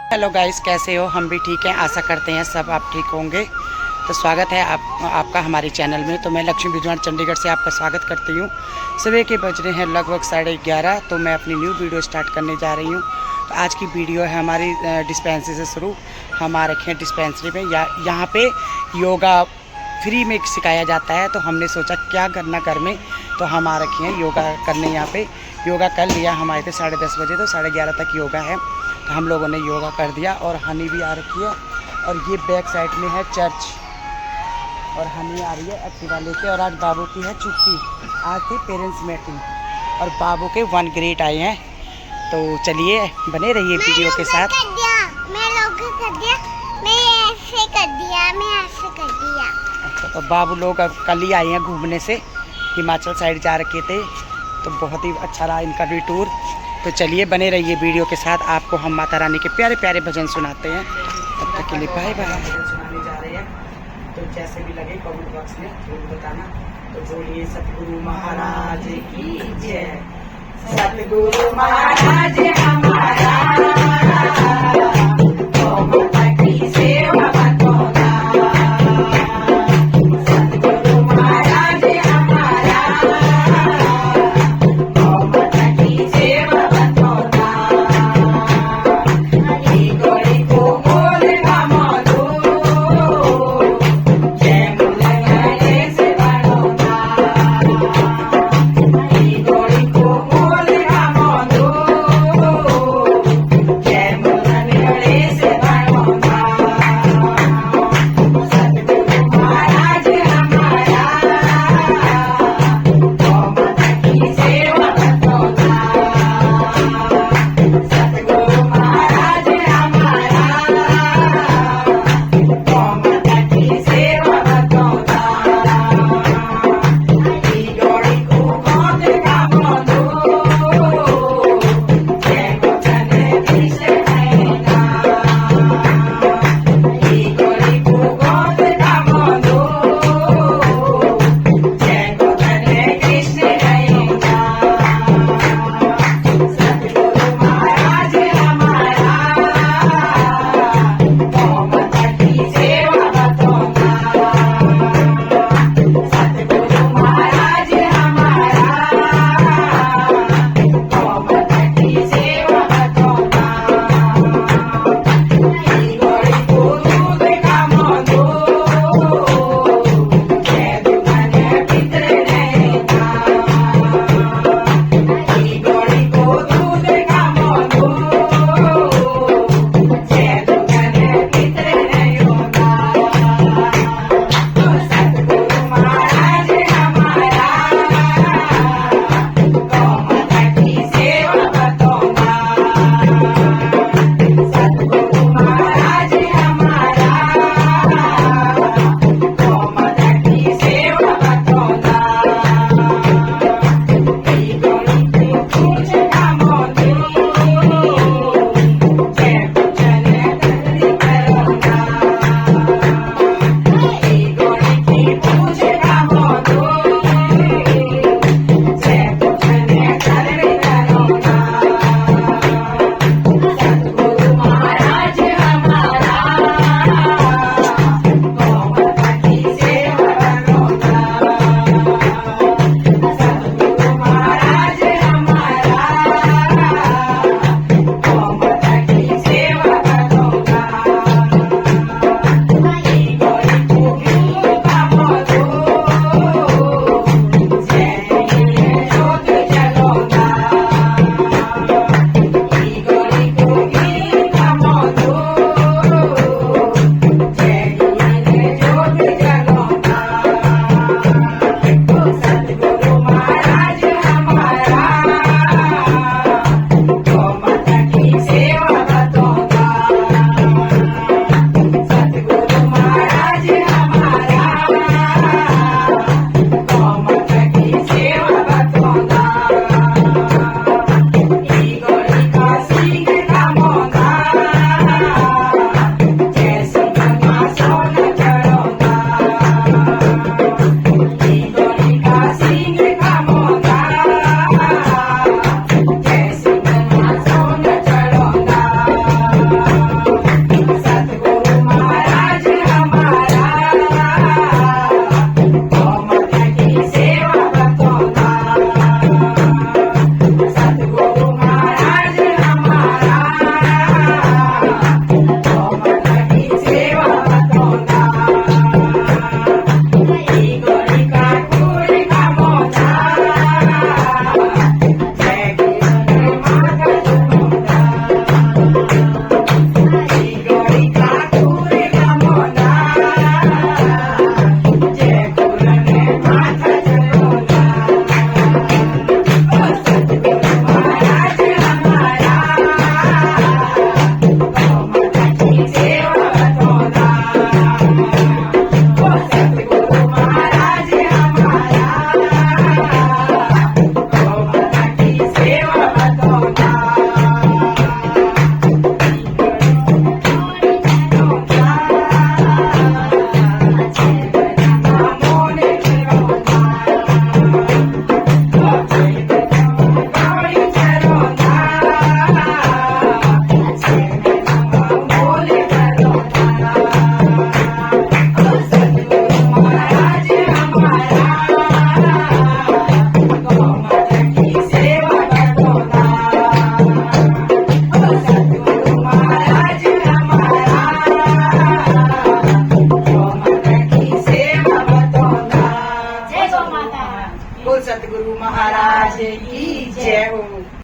Hello guys, कैसे हो? हम भी ठीक हैं, आशा करते हैं सब आप ठीक होंगे। तो स्वागत है आपका हमारे चैनल में। तो मैं लक्ष्मी बिजवान चंडीगढ़ से आपका स्वागत करती हूँ। सुबह के बज रहे हैं लगभग 11:30। तो मैं अपनी न्यू वीडियो स्टार्ट करने जा रही हूँ। तो आज की वीडियो है हमारी डिस्पेंसरी से शुरू। हम आ रखे हैं डिस्पेंसरी में। यहाँ पे योगा फ्री में सिखाया जाता है। तो हमने सोचा क्या करना घर में, तो हम आ रखे हैं योगा करने। यहाँ पे योगा कर लिया, हम आए थे 10:30 बजे, तो 11:30 तक योगा है। तो हम लोगों ने योगा कर दिया और हनी भी आ रखी है। और ये बैक साइड में है चर्च, और हनी आ रही है एक्टिवा लेके। और आज बाबू की है छुट्टी, आज थी पेरेंट्स मीटिंग और बाबू के 1 ग्रेड आए हैं। तो चलिए बने रहिए वीडियो के साथ। अच्छा, तो बाबू लोग अब कल ही आए हैं घूमने से, हिमाचल साइड जा रखे थे। तो बहुत ही अच्छा रहा इनका भी टूर। तो चलिए बने रहिए वीडियो के साथ। आपको हम माता रानी के प्यारे प्यारे भजन सुनाते हैं। तब तक के लिए बाय बाय। सुनाने जा रहे हैं, तो जैसे भी लगे कमेंट बॉक्स में जरूर बताना। तो बोलिए सतगुरु महाराज की जय। सतगुरु महाराज हमारा